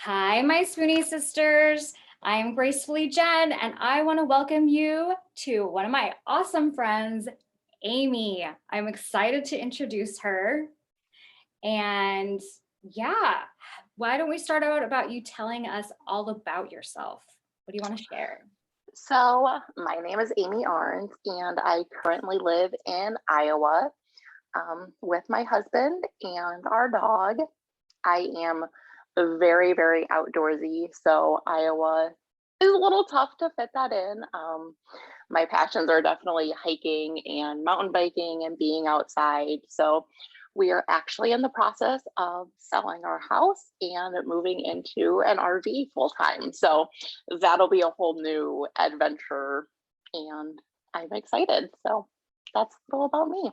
Hi, my Spoonie sisters. I am Gracefully Jen, and I want to welcome you to one of my awesome friends, Amy. I'm excited to introduce her. And yeah, why don't we start out about you telling us all about yourself? What do you want to share? My name is Amy Arns, and I currently live in Iowa with my husband and our dog. I am very, very outdoorsy, so Iowa is a little tough to fit that in. My passions are definitely hiking and mountain biking and being outside. So we are actually in the process of selling our house and moving into an RV full time. So that'll be a whole new adventure, and I'm excited. So that's all about me.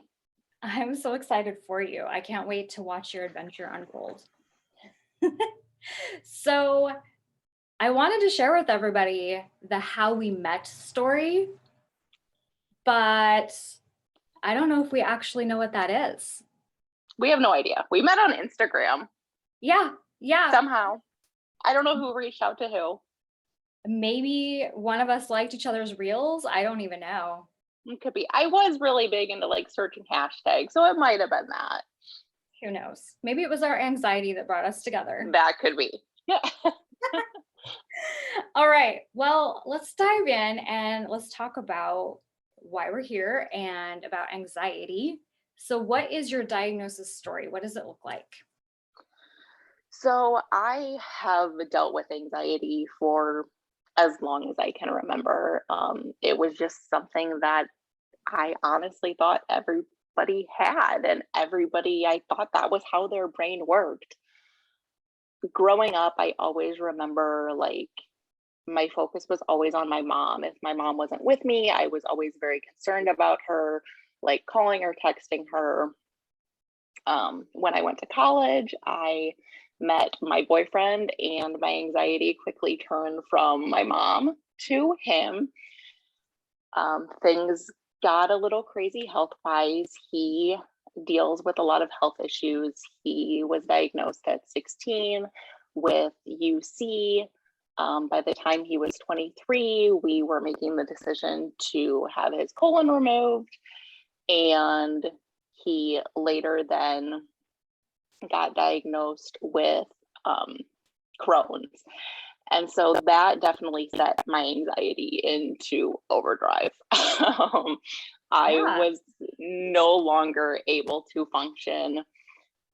I'm so excited for you. I can't wait to watch your adventure unfold. So, I wanted to share with everybody the how we met story, but I don't know if we actually know what that is. We have no idea. We met on Instagram Yeah, yeah. somehow. I don't know who reached out to who. Maybe one of us liked each other's reels. I don't even know. It could be. I was really big into like searching hashtags, so it might have been that. Who knows? Maybe it was our anxiety that brought us together. That could be. Yeah. All right. Well, let's dive in and let's talk about why we're here and about anxiety. So, what is your diagnosis story? What does it look like? So I have dealt with anxiety for as long as I can remember. It was just something that I honestly thought everybody had, and I thought that was how their brain worked. Growing up, I always remember like my focus was always on my mom. If my mom wasn't with me, I was always very concerned about her, like calling or texting her. When I went to college, I met my boyfriend, and my anxiety quickly turned from my mom to him. Things got a little crazy health wise. He deals with a lot of health issues. He was diagnosed at 16 with UC. By the time he was 23, we were making the decision to have his colon removed. And he later then got diagnosed with Crohn's. And so that definitely set my anxiety into overdrive. I Yeah. was no longer able to function.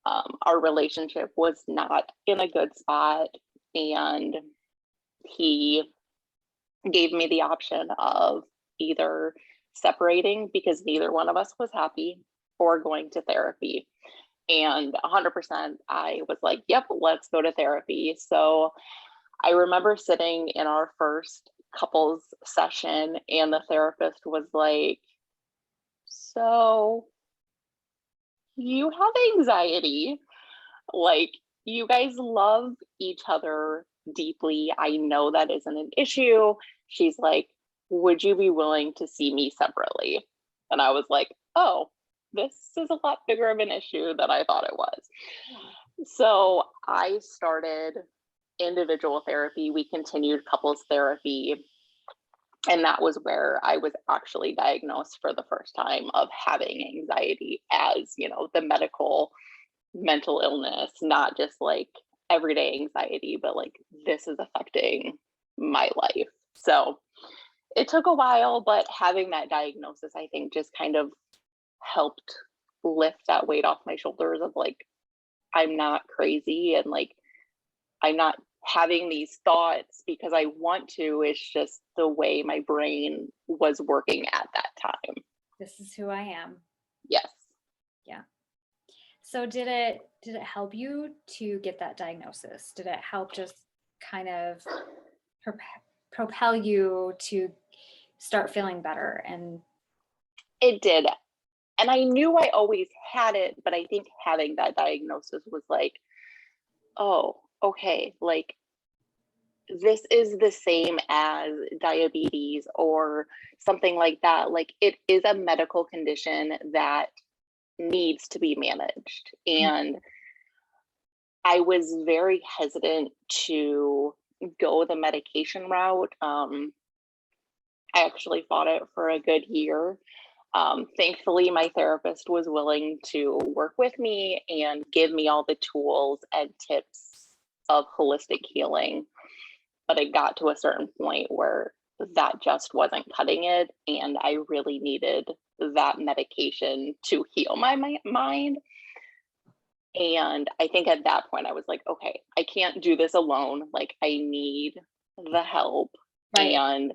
Our relationship was not in a good spot. And he gave me the option of either separating because neither one of us was happy or going to therapy. And 100% I was like, yep, let's go to therapy. So I remember sitting in our first couples session, and the therapist was like, so you have anxiety, like you guys love each other deeply. I know that isn't an issue. She's like, would you be willing to see me separately? And I was like, oh, this is a lot bigger of an issue than I thought it was. So I started individual therapy. We continued couples therapy. And that was where I was actually diagnosed for the first time of having anxiety as, the medical mental illness, not just like everyday anxiety, but like this is affecting my life. So it took a while, but having that diagnosis, I think, just kind of helped lift that weight off my shoulders of like, I'm not crazy, and like, I'm not having these thoughts because I want to. It's just the way my brain was working at that time. This is who I am. Yes. Yeah. So did it help you to get that diagnosis? Did it help just kind of prop- propel you to start feeling better? And It did. And I knew I always had it, but I think having that diagnosis was like, oh, okay, like this is the same as diabetes or something like that. Like it is a medical condition that needs to be managed. And I was very hesitant to go the medication route. I actually fought it for a good year. Thankfully, my therapist was willing to work with me and give me all the tools and tips of holistic healing. But it got to a certain point where that just wasn't cutting it. And I really needed that medication to heal my mind. And I think at that point, I was like, okay, I can't do this alone. Like, I need the help. Right. And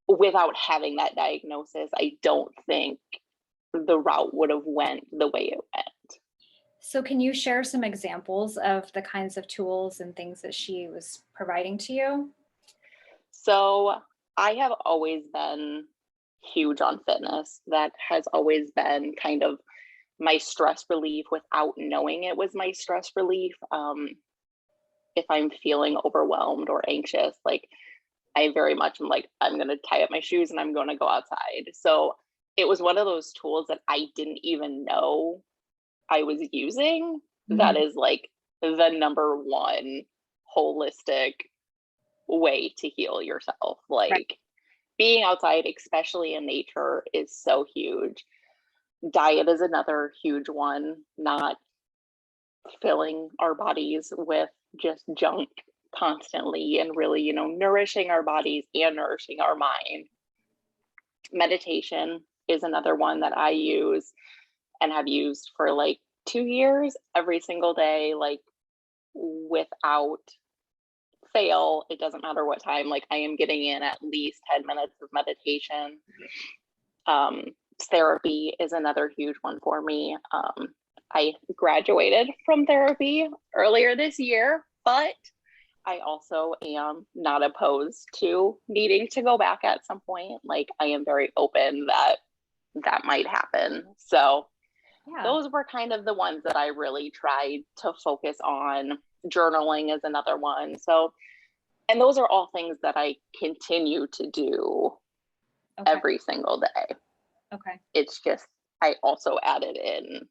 without having that diagnosis, I don't think the route would have went the way it went. So can you share some examples of the kinds of tools and things that she was providing to you? So I have always been huge on fitness. That has always been kind of my stress relief without knowing it was my stress relief. If I'm feeling overwhelmed or anxious, like I very much am like, I'm going to tie up my shoes and I'm going to go outside. So it was one of those tools that I didn't even know I was using. That Mhm. is like the number one holistic way to heal yourself. Right. Like being outside, especially in nature, is so huge. Diet is another huge one, not filling our bodies with just junk constantly and really, nourishing our bodies and nourishing our mind. Meditation is another one that I use and have used for like 2 years every single day, like without fail. It doesn't matter what time, like I am getting in at least 10 minutes of meditation. Um, Therapy is another huge one for me. I graduated from therapy earlier this year, but I also am not opposed to needing to go back at some point. Like I am very open that that might happen. So Yeah. those were kind of the ones that I really tried to focus on. Journaling is another one. So, and those are all things that I continue to do Okay. every single day. Okay. It's just, I also added in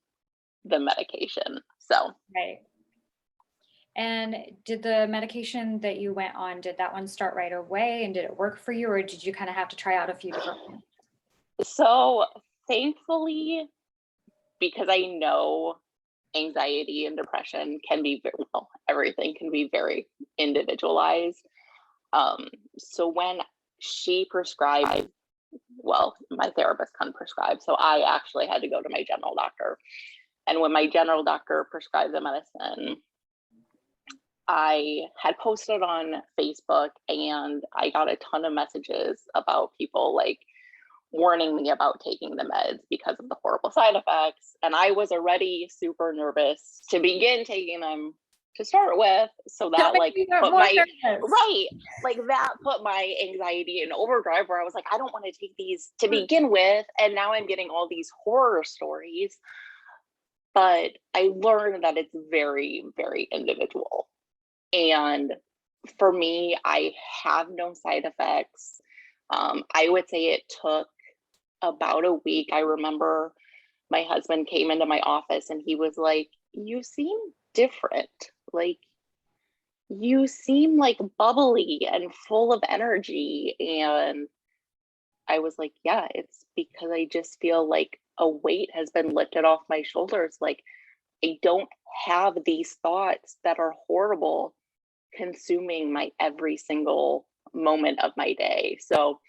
the medication. So, Right. And did the medication that you went on, did that one start right away and did it work for you, or did you kind of have to try out a few different ones? so thankfully, because I know anxiety and depression can be very, well, everything can be very individualized. Um, so when she prescribed, well, my therapist couldn't prescribe, so I actually had to go to my general doctor. And when my general doctor prescribed the medicine, I had posted on Facebook and I got a ton of messages about people like warning me about taking the meds because of the horrible side effects. And I was already super nervous to begin taking them to start with. So That that made like me get put more my, nervous. right, like that put my anxiety in overdrive where I was like, I don't want to take these to begin with. And now I'm getting all these horror stories. But I learned that it's very, very individual. And for me, I have no side effects. I would say it took about a week. I remember my husband came into my office and he was like, "You seem different. Like, you seem like bubbly and full of energy." And I was like, "Yeah, it's because I just feel like a weight has been lifted off my shoulders. Like, I don't have these thoughts that are horrible consuming my every single moment of my day." So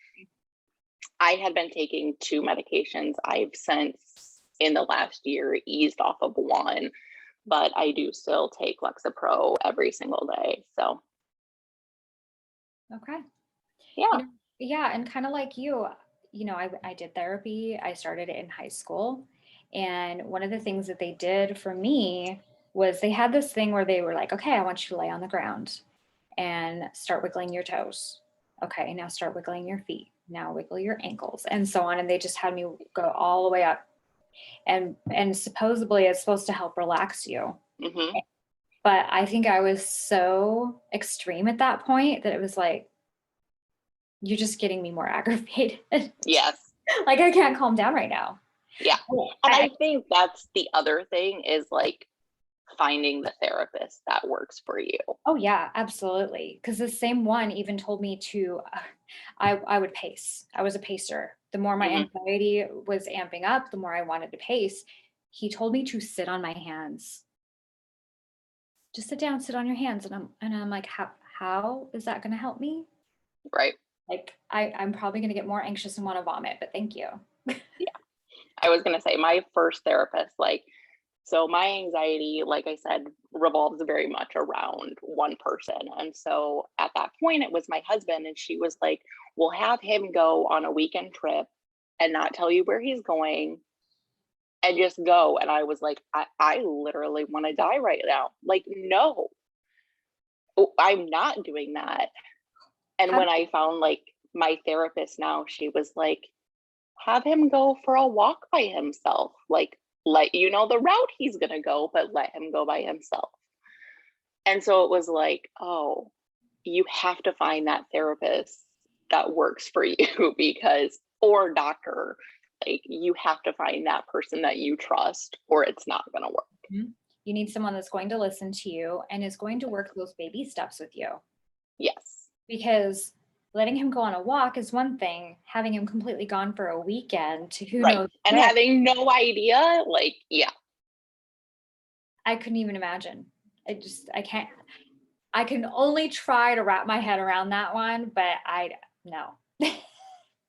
I had been taking two medications. I've since in the last year eased off of one, but I do still take Lexapro every single day. So Okay. You yeah. know, yeah, and kind of like you, I did therapy. I started it in high school. And one of the things that they did for me was they had this thing where they were like, okay, I want you to lay on the ground and start wiggling your toes. Okay, now start wiggling your feet. Now wiggle your ankles and so on. And they just had me go all the way up. And supposedly it's supposed to help relax you. Hmm. But I think I was so extreme at that point that it was like, you're just getting me more aggravated. Yes. Like I can't calm down right now. Yeah. Well, And I think that's the other thing is like finding the therapist that works for you. Oh yeah, absolutely. Because the same one even told me to, I would pace. I was a pacer. The more my Mhm. anxiety was amping up, the more I wanted to pace. He told me to sit on my hands. Just sit down, sit on your hands. And I'm like, how is that gonna help me? Right. Like I'm probably gonna get more anxious and want to vomit, but thank you. Yeah. I was gonna say my first therapist, like, so my anxiety, like I said, revolves very much around one person. And so at that point, it was my husband, and she was like, "We'll have him go on a weekend trip and not tell you where he's going and just go." And I was like, I literally want to die right now. Like, no, I'm not doing that. And How when I found like my therapist now, she was like, have him go for a walk by himself. Like, let you know the route he's going to go, but let him go by himself. And so it was like, oh, you have to find that therapist that works for you because, or doctor, like, you have to find that person that you trust, or it's not going to work. Mhm. You need someone that's going to listen to you and is going to work those baby steps with you. Yes. Because letting him go on a walk is one thing, having him completely gone for a weekend to who Right. knows And where, having no idea, like, yeah, I couldn't even imagine. I can't, I can only try to wrap my head around that one, but no.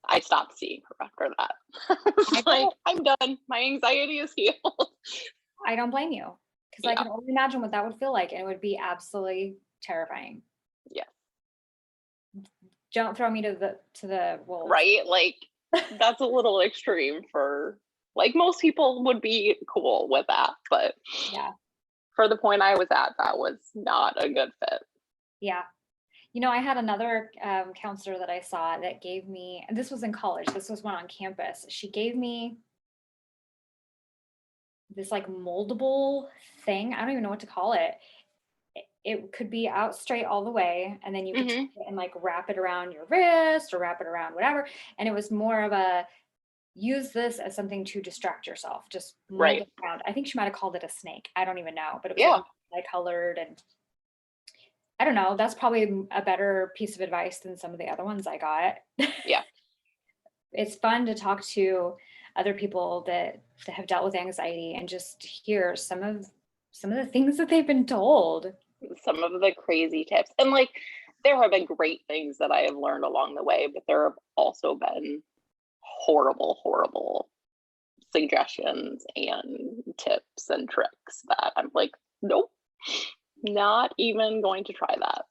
I stopped seeing her after that. I It's like, don't, I'm done. My anxiety is healed. I don't blame you because I Yeah. can only imagine what that would feel like and it would be absolutely terrifying. Yeah. Don't throw me to the wolves. Right? Like, that's a little extreme for, like, most people would be cool with that, but Yeah. for the point I was at, that was not a good fit. Yeah. I had another counselor that I saw that gave me, and this was in college, this was one on campus. She gave me this like moldable thing. I don't even know what to call it. It could be out straight all the way, and then you could take Hmm. it and like wrap it around your wrist or wrap it around whatever. And it was more of a use this as something to distract yourself, just mold Right. it around. I think she might have called it a snake. I don't even know, but it was like Yeah. colored and I don't know. That's probably a better piece of advice than some of the other ones I got. Yeah. It's fun to talk to other people that have dealt with anxiety and just hear some of the things that they've been told. Some of the crazy tips. And like, there have been great things that I have learned along the way, but there have also been horrible, horrible suggestions and tips and tricks that I'm like, nope, not even going to try that.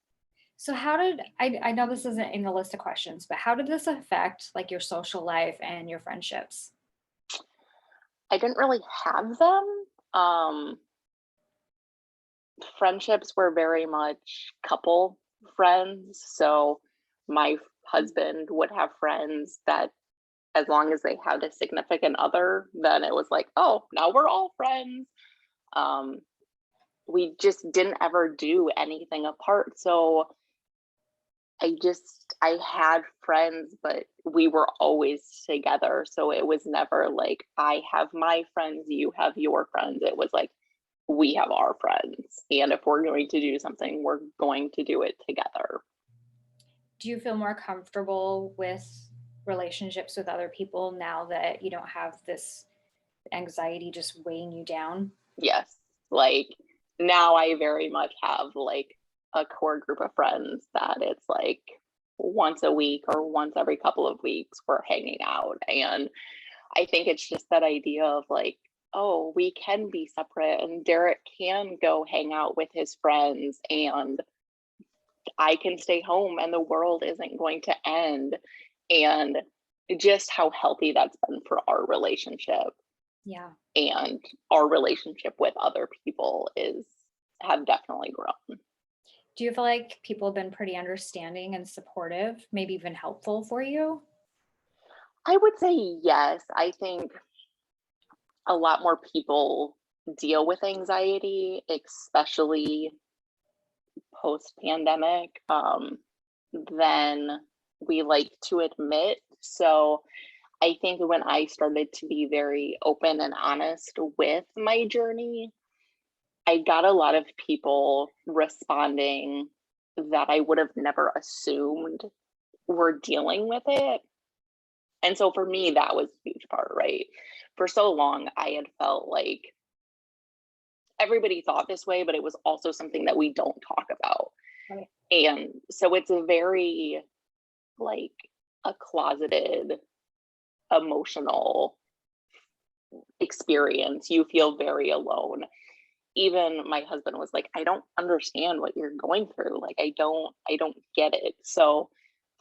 So how did I know this isn't in the list of questions, but how did this affect like your social life and your friendships? I didn't really have them. Um, Friendships were very much couple friends. So my husband would have friends that, as long as they had a significant other, then it was like, oh, now we're all friends. Um, we just didn't ever do anything apart. So I had friends, but we were always together. So it was never like, I have my friends, you have your friends. It was like, we have our friends. And if we're going to do something, we're going to do it together. Do you feel more comfortable with relationships with other people now that you don't have this anxiety just weighing you down? Yes. Like, now I very much have like a core group of friends that it's like once a week or once every couple of weeks we're hanging out. And I think it's just that idea of like, oh, we can be separate and Derek can go hang out with his friends and I can stay home and the world isn't going to end. And just how healthy that's been for our relationship Yeah. and our relationship with other people is have definitely grown. Do you feel like people have been pretty understanding and supportive, maybe even helpful for you? I would say yes. I think a lot more people deal with anxiety, especially post pandemic, than we like to admit. So I think when I started to be very open and honest with my journey, I got a lot of people responding that I would have never assumed were dealing with it. And so for me, that was a huge part, right? For so long, I had felt like everybody thought this way, but it was also something that we don't talk about. Right. And so it's a very like a closeted emotional experience. You feel very alone. Even my husband was like, I don't understand what you're going through. Like I don't get it. So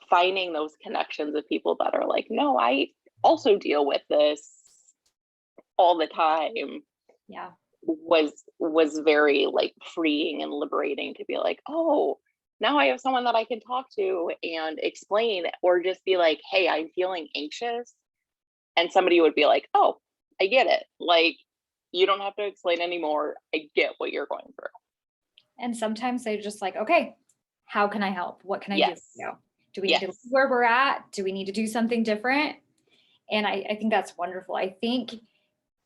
finding those connections of people that are like, no, I also deal with this all the time Yeah. was very like freeing and liberating to be like, oh, now I have someone that I can talk to and explain, or just be like, hey, I'm feeling anxious. And somebody would be like, oh, I get it. Like, you don't have to explain anymore. I get what you're going through. And sometimes they're just like, okay, how can I help? What can I do for Yes. you? Do we need to Yes. leave where we're at? Do we need to do something different? And I think that's wonderful. I think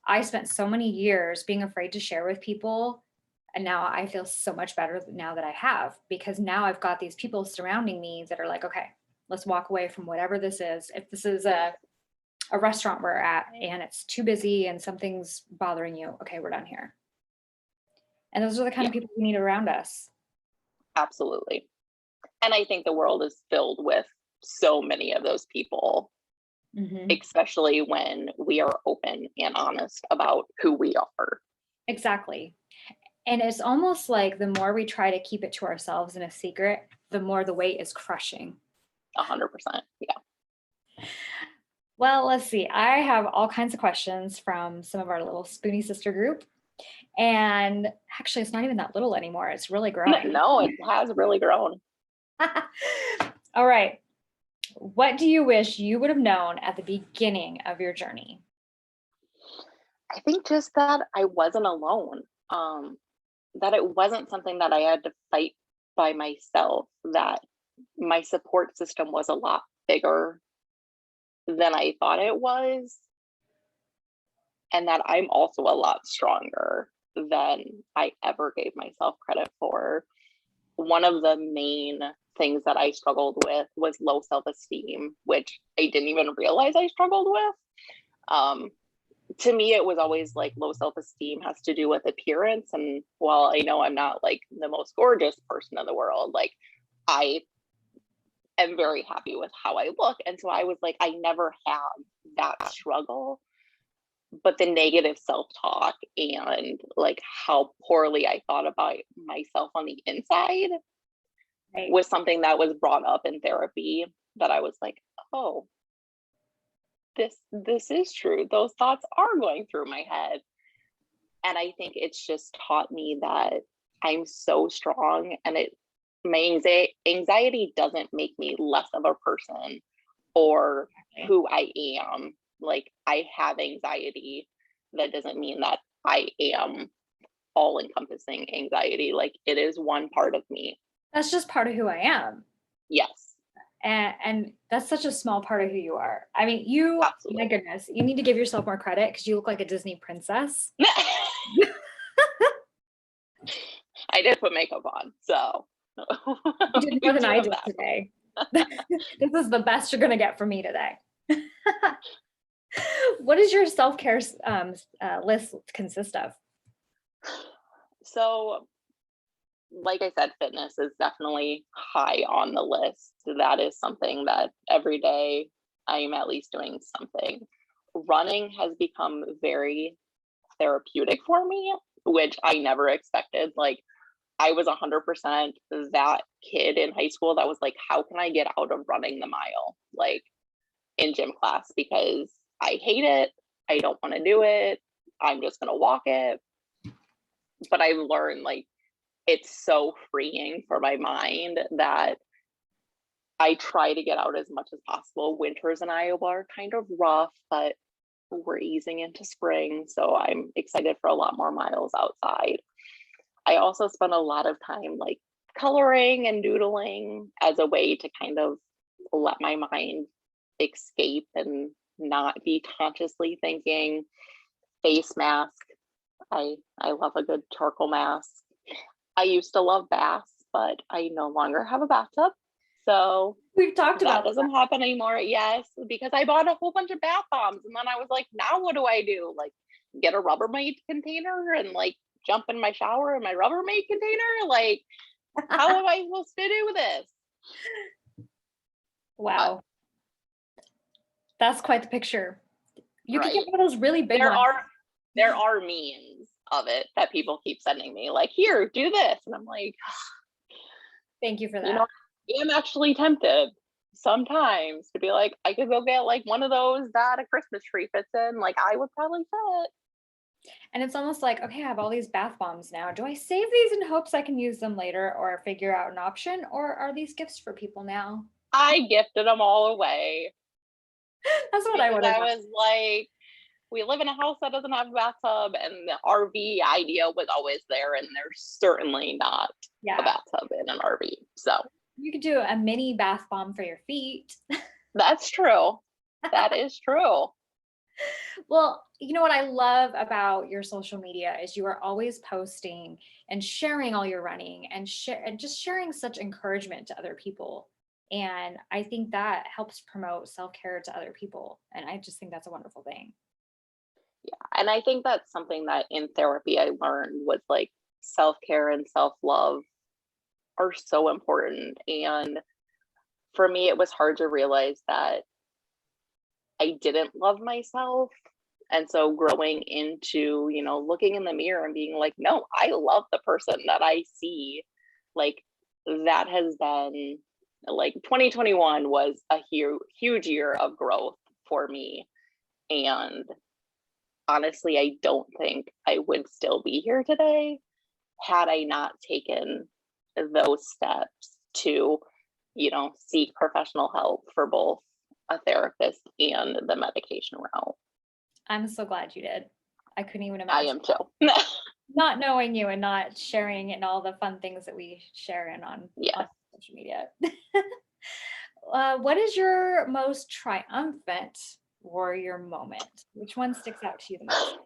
I spent so many years being afraid to share with people. And now I feel so much better now that I have, because now I've got these people surrounding me that are like, okay, let's walk away from whatever this is. If this is a restaurant we're at and it's too busy and something's bothering you, okay, we're done here. And those are the kind Yeah, of people we need around us. absolutely. And I think the world is filled with so many of those people, Mhm. especially when we are open and honest about who we are. Exactly. And it's almost like the more we try to keep it to ourselves in a secret, the more the weight is crushing. 100%. Yeah. Well, let's see. I have all kinds of questions from some of our little Spoonie sister group. And actually, it's not even that little anymore. It's really growing. No, it has really grown. All right. What do you wish you would have known at the beginning of your journey? I think just that I wasn't alone. That it wasn't something that I had to fight by myself, that my support system was a lot bigger than I thought it was, and that I'm also a lot stronger than I ever gave myself credit for. One of the main things that I struggled with was low self esteem, which I didn't even realize I struggled with. Um, to me, it was always like low self esteem has to do with appearance. And while I know I'm not like the most gorgeous person in the world, like I am very happy with how I look. And so I was like, I never had that struggle. But the negative self talk and like how poorly I thought about myself on the inside Right. was something that was brought up in therapy, that I was like, oh, this is true. Those thoughts are going through my head. And I think it's just taught me that I'm so strong, and it my anxiety doesn't make me less of a person or who I am. Like, I have anxiety. That doesn't mean that I am all encompassing anxiety. Like, it is one part of me. That's just part of who I am. Yes, And that's such a small part of who you are. I mean, you, my absolutely. goodness, you need to give yourself more credit because you look like a Disney princess. I did put makeup on, so You did more you than do I have did that. today. This is the best you're going to get from me today. What does your self-care list consist of? So, like I said, fitness is definitely high on the list. That is something that every day I am at least doing something. Running has become very therapeutic for me, which I never expected. Like, I was 100% that kid in high school that was like, how can I get out of running the mile, like in gym class? Because I hate it. I don't want to do it. I'm just going to walk it. But I've learned like it's so freeing for my mind that I try to get out as much as possible. Winters in Iowa are kind of rough, but we're easing into spring. So I'm excited for a lot more miles outside. I also spend a lot of time like coloring and doodling as a way to kind of let my mind escape and not be consciously thinking. Face mask I love a good charcoal mask. I used to love baths, but I no longer have a bathtub. So We've talked that about doesn't happen anymore. Yes, because I bought a whole bunch of bath bombs and then I was like, now what do I do? Like get a Rubbermaid container and like jump in my shower in my Rubbermaid container? Like, how that. am I supposed to do this? But Wow, that's quite the picture. You could get right. one of those really big There ones. are there are memes of it that people keep sending me, like, here, do this. And I'm like, Thank you for you know, that. I am actually tempted sometimes to be like, I could go get like one of those that a Christmas tree fits in. Like I would probably fit. And it's almost like, okay, I have all these bath bombs now. Do I save these in hopes I can use them later or figure out an option? Or are these gifts for people now? I gifted them all away That's what I because would have I done. was like, we live in a house that doesn't have a bathtub, and the RV idea was always there, and there's certainly not a Yeah. bathtub in an RV. So You could do a mini bath bomb for your feet. that's true. That is true. Well, you know what I love about your social media is you are always posting and sharing all your running and share and just sharing such encouragement to other people. And I think that helps promote self-care to other people. And I just think that's a wonderful thing. Yeah. And I think that's something that in therapy I learned was like self care and self love are so important. And for me, it was hard to realize that I didn't love myself. And so growing into, looking in the mirror and being like, no, I love the person that I see. Like that has been like 2021 was a huge year of growth for me. And honestly, I don't think I would still be here today had I not taken those steps to, seek professional help for both a therapist and the medication route. I'm so glad you did. I couldn't even I imagine am too. not knowing you and not sharing and all the fun things that we share in on Yeah. social media. What is your most triumphant warrior moment? Which one sticks out to you the most?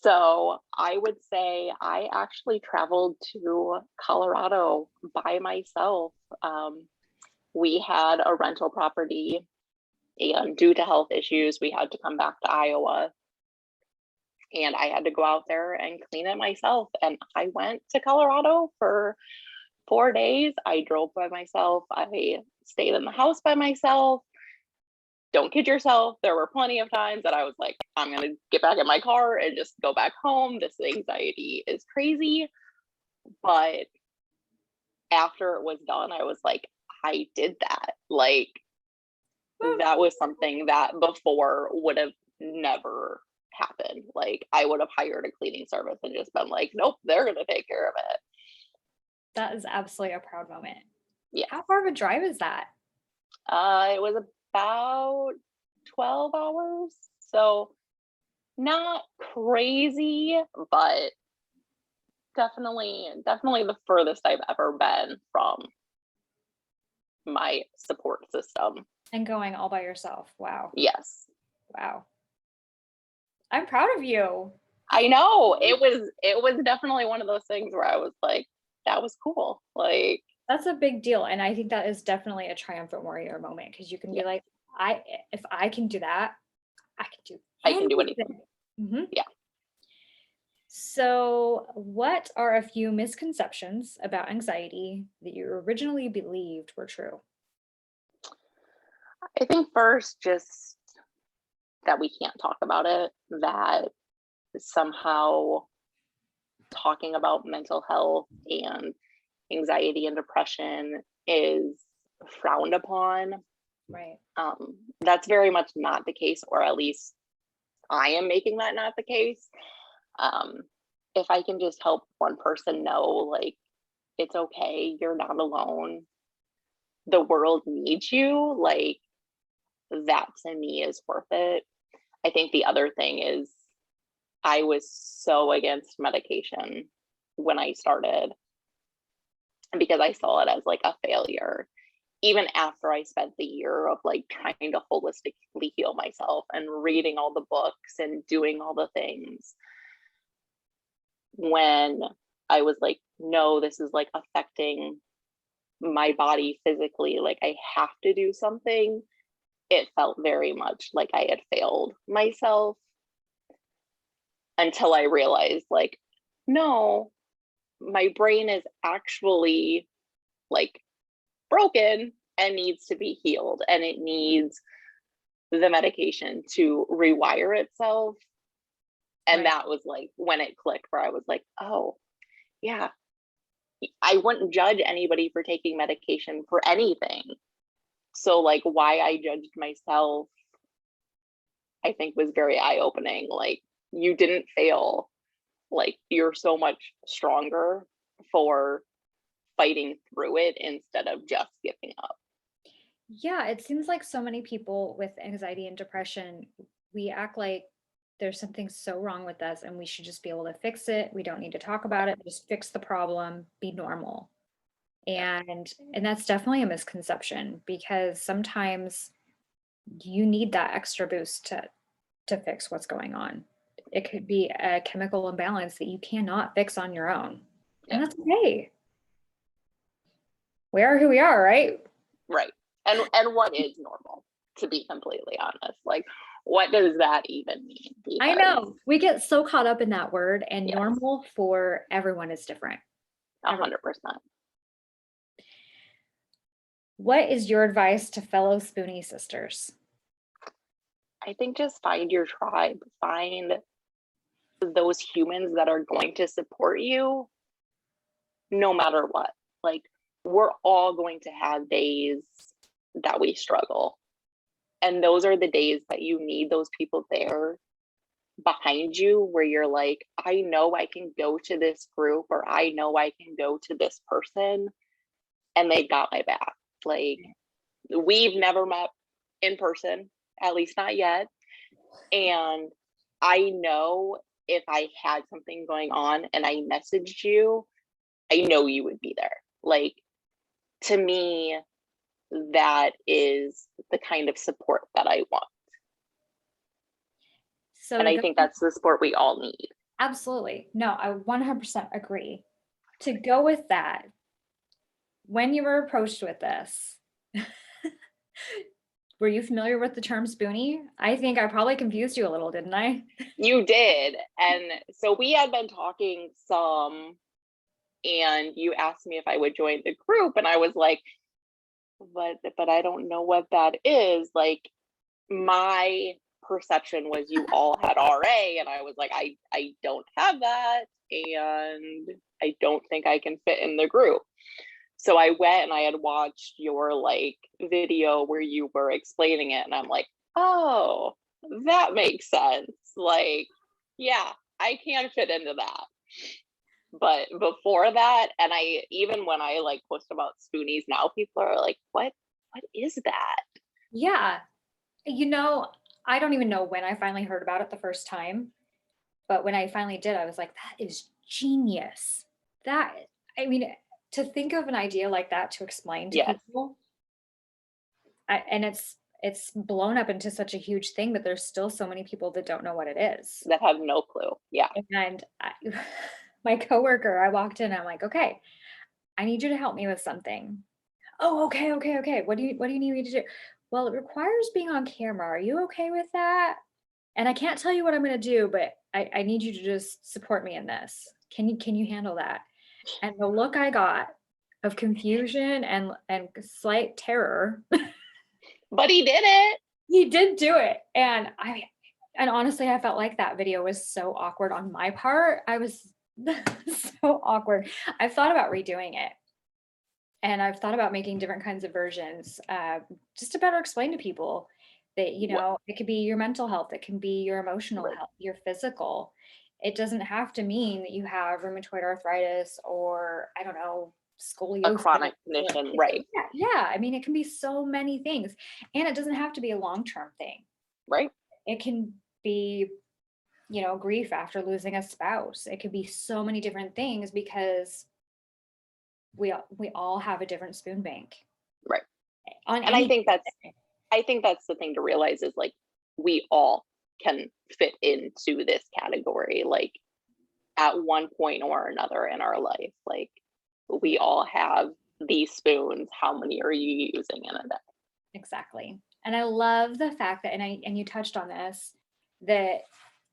So I would say I actually traveled to Colorado by myself. We had a rental property, and due to health issues, we had to come back to Iowa. And I had to go out there and clean it myself. And I went to Colorado for 4 days. I drove by myself. I stayed in the house by myself. Don't kid yourself. There were plenty of times that I was like, I'm going to get back in my car and just go back home. This anxiety is crazy. But after it was done, I was like, I did that. Like, that was something that before would have never happened. Like, I would have hired a cleaning service and just been like, nope, they're going to take care of it. That is absolutely a proud moment. Yeah. How far of a drive is that? It was about 12 hours. So not crazy, but definitely the furthest I've ever been from my support system. And going all by yourself. Wow. Yes. Wow. I'm proud of you. I know. It was definitely one of those things where I was like, that was cool. Like, That's a big deal. And I think that is definitely a triumphant warrior moment because you can be yeah, like, if I can do that, I can do I can do anything. anything. Mhm. Yeah. So, what are a few misconceptions about anxiety that you originally believed were true? I think first, just that we can't talk about it, that somehow talking about mental health and anxiety and depression is frowned upon. Right. That's very much not the case, or at least I am making that not the case. Um, if I can just help one person know, like, it's okay, you're not alone, the world needs you, like, that to me is worth it. I think the other thing is I was so against medication when I started because I saw it as like a failure. Even after I spent the year of like trying to holistically heal myself and reading all the books and doing all the things, when I was like, no, this is like affecting my body physically, like I have to do something, it felt very much like I had failed myself, until I realized, like, no, my brain is actually like broken and needs to be healed, and it needs the medication to rewire itself. And Right. that was like when it clicked, where I was like, oh, yeah, I wouldn't judge anybody for taking medication for anything. So, like, why I judged myself, I think was very eye opening. Like, you didn't fail. Like, you're so much stronger for fighting through it instead of just giving up. Yeah, it seems like so many people with anxiety and depression, we act like there's something so wrong with us and we should just be able to fix it. We don't need to talk about it, just fix the problem, be normal. And that's definitely a misconception because sometimes you need that extra boost to fix what's going on. It could be a chemical imbalance that you cannot fix on your own. And Yeah. that's okay. We are who we are, right? Right. And what is normal, to be completely honest? Like, what does that even mean? I Because know. We get so caught up in that word, and yes, normal for everyone is different. 100%. What is your advice to fellow Spoonie sisters? I think just find your tribe, find those humans that are going to support you no matter what. Like, we're all going to have days that we struggle. And those are the days that you need those people there behind you, where you're like, I know I can go to this group, or I know I can go to this person and they got my back. Like, we've never met in person, at least not yet. And I know if I had something going on and I messaged you, I know you would be there. Like, to me, that is the kind of support that I want. So And to I go, think that's the support we all need. absolutely. No, I 100% agree. To go with that, when you were approached with this, were you familiar with the term spoonie? I think I probably confused you a little, didn't I? You did. And so we had been talking some, and you asked me if I would join the group, and I was like, but I don't know what that is. Like, my perception was you all had RA, and I was like, I don't have that, and I don't think I can fit in the group. So I went and I had watched your like video where you were explaining it, and I'm like, oh, that makes sense. Like, yeah, I can fit into that. But before that, and I even when I like post about spoonies now, people are like, what is that? Yeah. You know, I don't even know when I finally heard about it the first time, but when I finally did, I was like, that is genius. That, I mean, to think of an idea like that to explain to Yes, people, and it's blown up into such a huge thing, but there's still so many people that don't know what it is. that have no clue. Yeah. And my coworker, I walked in, I'm like, okay, I need you to help me with something. Oh, okay, okay, okay. What do you need me to do? Well, it requires being on camera. Are you okay with that? And I can't tell you what I'm gonna do, but I need you to just support me in this. Can you handle that? And the look I got of confusion and slight terror, But he did it. he did do it. And honestly, I felt like that video was so awkward on my part. I was so awkward. I've thought about redoing it. And I've thought about making different kinds of versions, just to better explain to people that, What? it could be your mental health, it can be your emotional Right. health, your physical. It doesn't have to mean that you have rheumatoid arthritis or, I don't know, A scoliosis. chronic condition, right? Yeah, yeah. I mean, it can be so many things. And it doesn't have to be a long-term thing. Right. It can be, grief after losing a spouse. It could be so many different things because we all have a different spoon bank Right. on And I any. think that's the thing to realize is like we all can fit into this category. Like, at one point or another in our life. Like, we all have these spoons. How many are you using in a day? Exactly. And I love the fact that, and you touched on this, that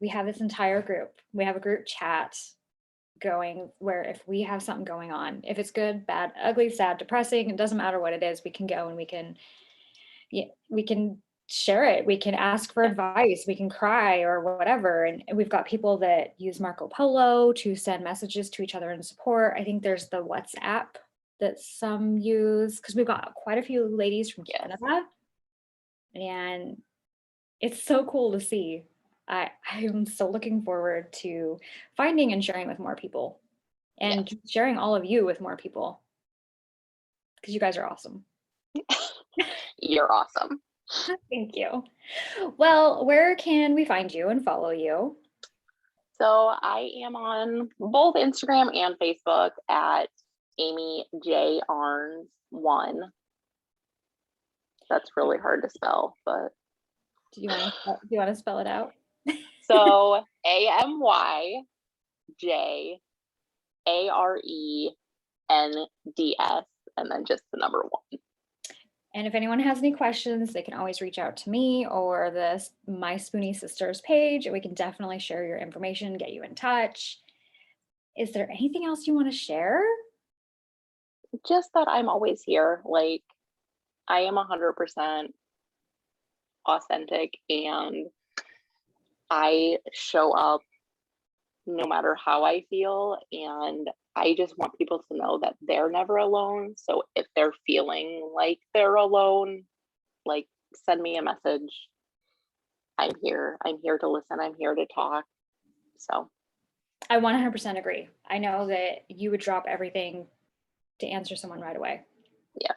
we have this entire group. We have a group chat going where if we have something going on, if it's good, bad, ugly, sad, depressing, it doesn't matter what it is, we can go and we can share it. We can ask for advice. We can cry or whatever. And we've got people that use Marco Polo to send messages to each other in support. I think there's the WhatsApp that some use because we've got quite a few ladies from Yes. Canada. And it's so cool to see. I'm so looking forward to finding and sharing with more people and sharing all of you with more people because you guys are awesome. You're awesome. Thank you. Well, where can we find you and follow you? So I am on both Instagram and Facebook at Amy J Arns 1. That's really hard to spell, but Do you want to spell it out? so AMYJARENDS and then just the number 1. And if anyone has any questions, they can always reach out to me or the My Spoonie Sisters page, and we can definitely share your information, get you in touch. Is there anything else you want to share? Just that I'm always here. Like, I am 100% authentic and I show up no matter how I feel. And I just want people to know that they're never alone. So if they're feeling like they're alone, like, send me a message. I'm here. I'm here to listen. I'm here to talk. So I 100% agree. I know that you would drop everything to answer someone right away. yeah.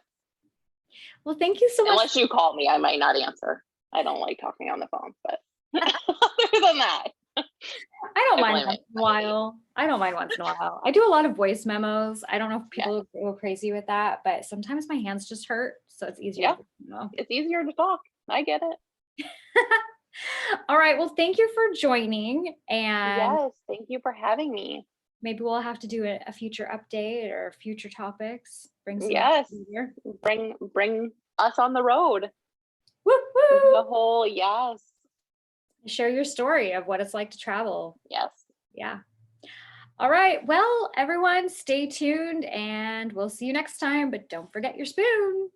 Well, thank you so much. Unless you call me, I might not answer. I don't like talking on the phone, but other than that. I don't mind once in a while. I don't mind once in a while. I do a lot of voice memos. I don't know if people go crazy with that, but sometimes my hands just hurt. So it's easier. Yeah. It's easier to talk. I get it. All right. Well, thank you for joining. And yes, thank you for having me. Maybe we'll have to do a future update or future topics. Bring some here. Bring us on the road. Woo-hoo! The whole Share your story of what it's like to travel. Yes. Yeah. All right. Well, everyone, stay tuned and we'll see you next time. But don't forget your spoon.